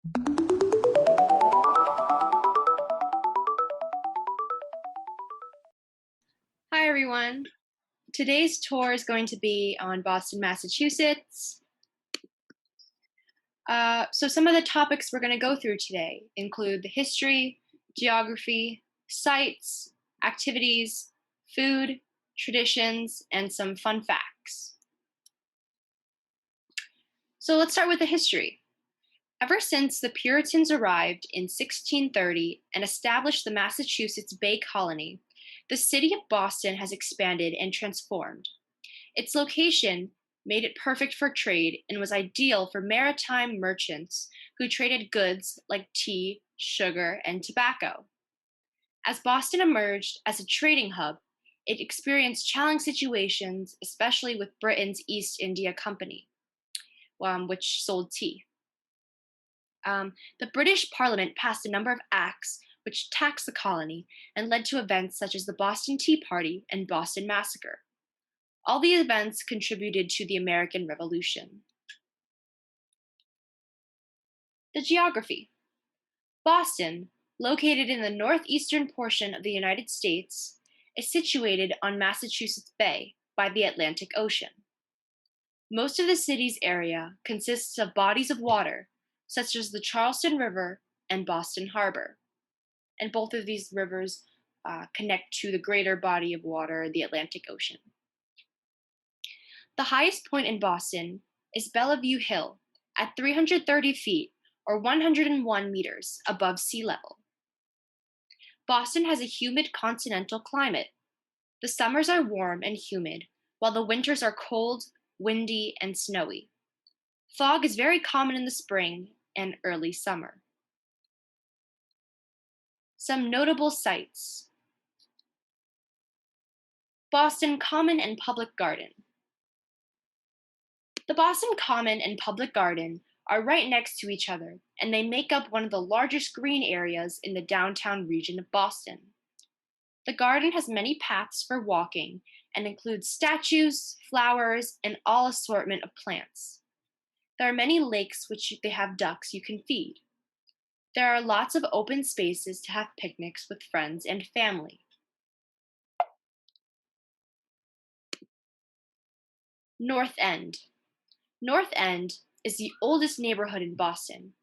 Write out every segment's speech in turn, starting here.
Hi, everyone. Today's tour is going to be on Boston, Massachusetts. So some of the topics we're going to go through today include the history, geography, sites, activities, food, traditions, and some fun facts. So let's start with the history. Ever since the Puritans arrived in 1630 and established the Massachusetts Bay Colony, the city of Boston has expanded and transformed. Its location made it perfect for trade and was ideal for maritime merchants who traded goods like tea, sugar, and tobacco. As Boston emerged as a trading hub, it experienced challenging situations, especially with Britain's East India Company, which sold tea. The British Parliament passed a number of acts which taxed the colony and led to events such as the Boston Tea Party and Boston Massacre. All these events contributed to the American Revolution. The geography. Boston, located in the northeastern portion of the United States, is situated on Massachusetts Bay by the Atlantic Ocean. Most of the city's area consists of bodies of water, such as the Charleston River and Boston Harbor. And both of these rivers connect to the greater body of water, the Atlantic Ocean. The highest point in Boston is Bellevue Hill at 330 feet or 101 meters above sea level. Boston has a humid continental climate. The summers are warm and humid, while the winters are cold, windy, and snowy. Fog is very common in the spring and early summer. Some notable sites: Boston Common and Public Garden. The Boston Common and Public Garden are right next to each other, and they make up one of the largest green areas in the downtown region of Boston. The garden has many paths for walking and includes statues, flowers, and all assortment of plants. There are many lakes which they have ducks you can feed. There are lots of open spaces to have picnics with friends and family. North End. North End is the oldest neighborhood in Boston,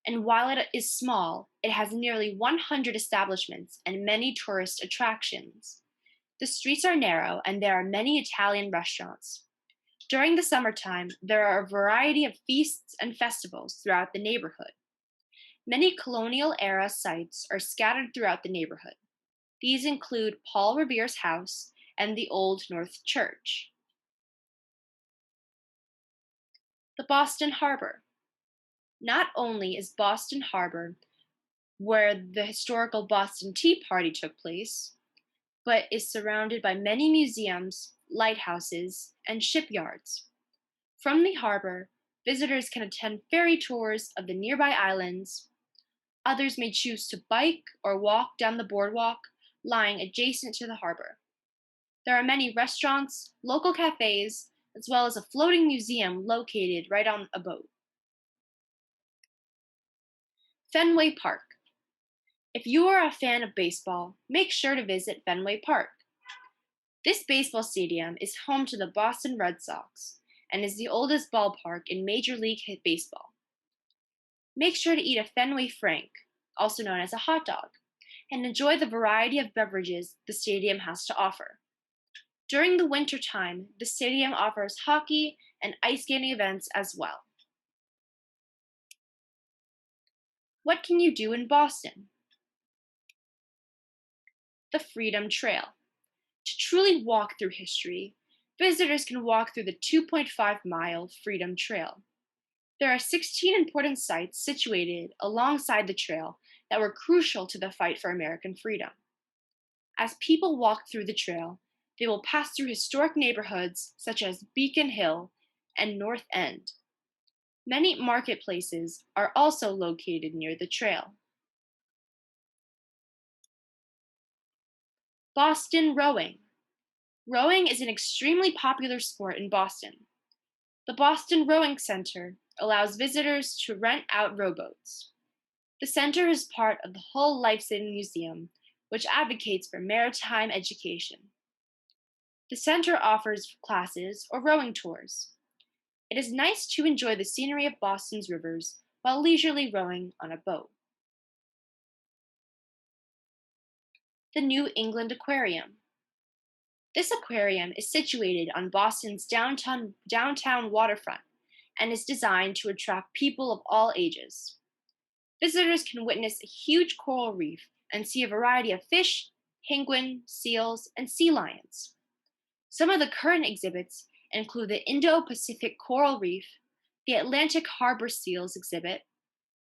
and while it is small, it has nearly 100 establishments and many tourist attractions. The streets are narrow, and there are many Italian restaurants. During the summertime, there are a variety of feasts and festivals throughout the neighborhood. Many colonial-era sites are scattered throughout the neighborhood. These include Paul Revere's house and the Old North Church. The Boston Harbor. Not only is Boston Harbor where the historical Boston Tea Party took place, but is surrounded by many museums, lighthouses, and shipyards. From the harbor, visitors can attend ferry tours of the nearby islands. Others may choose to bike or walk down the boardwalk lying adjacent to the harbor. There are many restaurants, local cafes, as well as a floating museum located right on a boat. Fenway Park. If you are a fan of baseball, make sure to visit Fenway Park. This baseball stadium is home to the Boston Red Sox and is the oldest ballpark in Major League Baseball. Make sure to eat a Fenway Frank, also known as a hot dog, and enjoy the variety of beverages the stadium has to offer. During the winter time, the stadium offers hockey and ice skating events as well. What can you do in Boston? The Freedom Trail. To truly walk through history, visitors can walk through the 2.5-mile Freedom Trail. There are 16 important sites situated alongside the trail that were crucial to the fight for American freedom. As people walk through the trail, they will pass through historic neighborhoods such as Beacon Hill and North End. Many marketplaces are also located near the trail. Boston Rowing. Rowing is an extremely popular sport in Boston. The Boston Rowing Center allows visitors to rent out rowboats. The center is part of the Hull Lifesaving Museum, which advocates for maritime education. The center offers classes or rowing tours. It is nice to enjoy the scenery of Boston's rivers while leisurely rowing on a boat. The New England Aquarium. This aquarium is situated on Boston's downtown waterfront and is designed to attract people of all ages. Visitors can witness a huge coral reef and see a variety of fish, penguin, seals, and sea lions. Some of the current exhibits include the Indo-Pacific Coral Reef, the Atlantic Harbor Seals exhibit,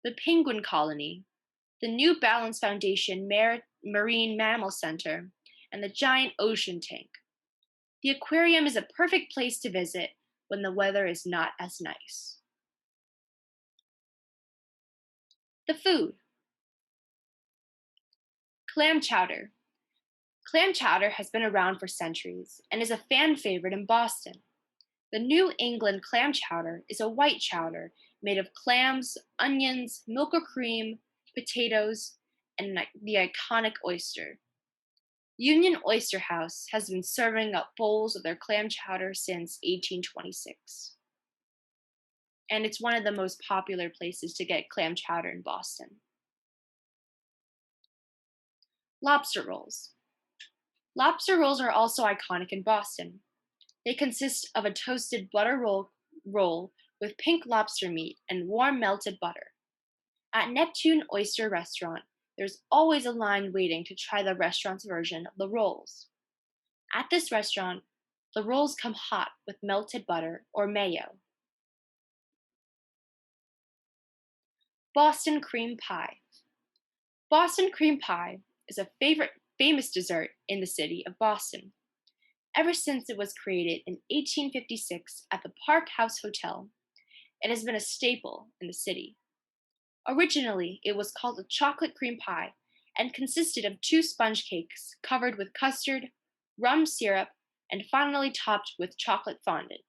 the Penguin Colony, the New Balance Foundation Marine Mammal Center, and the Giant Ocean Tank. The aquarium is a perfect place to visit when the weather is not as nice. The food. Clam chowder. Clam chowder has been around for centuries and is a fan favorite in Boston. The New England clam chowder is a white chowder made of clams, onions, milk or cream, potatoes, and the iconic oyster. Union Oyster House has been serving up bowls of their clam chowder since 1826. And it's one of the most popular places to get clam chowder in Boston. Lobster rolls. Lobster rolls are also iconic in Boston. They consist of a toasted butter roll with pink lobster meat and warm melted butter. At Neptune Oyster Restaurant, there's always a line waiting to try the restaurant's version of the rolls. At this restaurant, the rolls come hot with melted butter or mayo. Boston cream pie. Boston cream pie is a famous dessert in the city of Boston. Ever since it was created in 1856 at the Park House Hotel, it has been a staple in the city. Originally, it was called a chocolate cream pie and consisted of 2 sponge cakes covered with custard, rum syrup, and finally topped with chocolate fondant.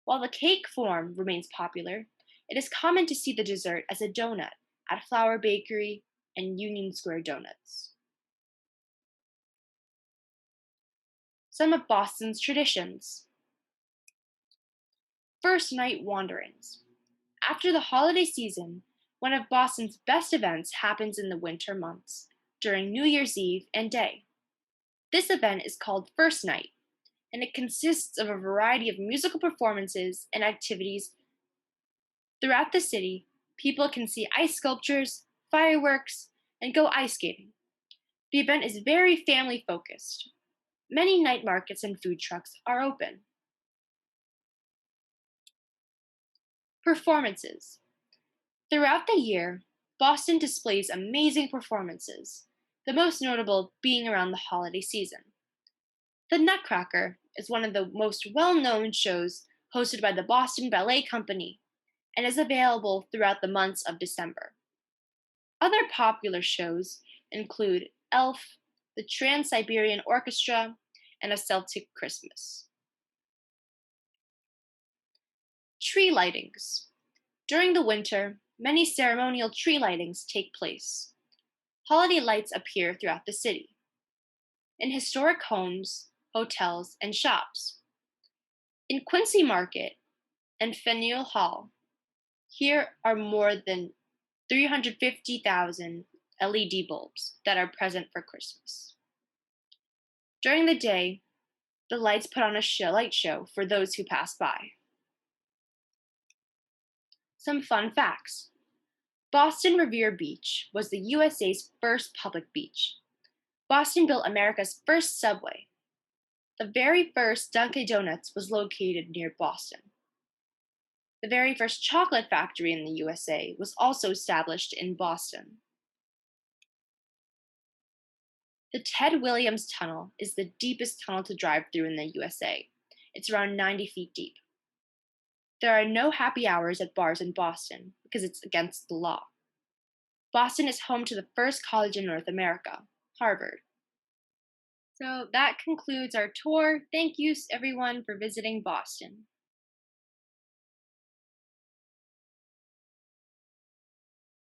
While the cake form remains popular, it is common to see the dessert as a donut at Flour Bakery and Union Square Donuts. Some of Boston's traditions. First night wanderings. After the holiday season, one of Boston's best events happens in the winter months, during New Year's Eve and Day. This event is called First Night, and it consists of a variety of musical performances and activities. Throughout the city, people can see ice sculptures, fireworks, and go ice skating. The event is very family focused. Many night markets and food trucks are open. Performances. Throughout the year, Boston displays amazing performances, the most notable being around the holiday season. The Nutcracker is one of the most well-known shows hosted by the Boston Ballet Company and is available throughout the months of December. Other popular shows include Elf, the Trans-Siberian Orchestra, and A Celtic Christmas. Tree lightings. During the winter, many ceremonial tree lightings take place. Holiday lights appear throughout the city, in historic homes, hotels, and shops. In Quincy Market and Faneuil Hall, here are more than 350,000 LED bulbs that are present for Christmas. During the day, the lights put on a light show for those who pass by. Some fun facts. Boston Revere Beach was the USA's first public beach. Boston built America's first subway. The very first Dunkin' Donuts was located near Boston. The very first chocolate factory in the USA was also established in Boston. The Ted Williams Tunnel is the deepest tunnel to drive through in the USA. It's around 90 feet deep. There are no happy hours at bars in Boston because it's against the law. Boston is home to the first college in North America, Harvard. So that concludes our tour. Thank you everyone for visiting Boston.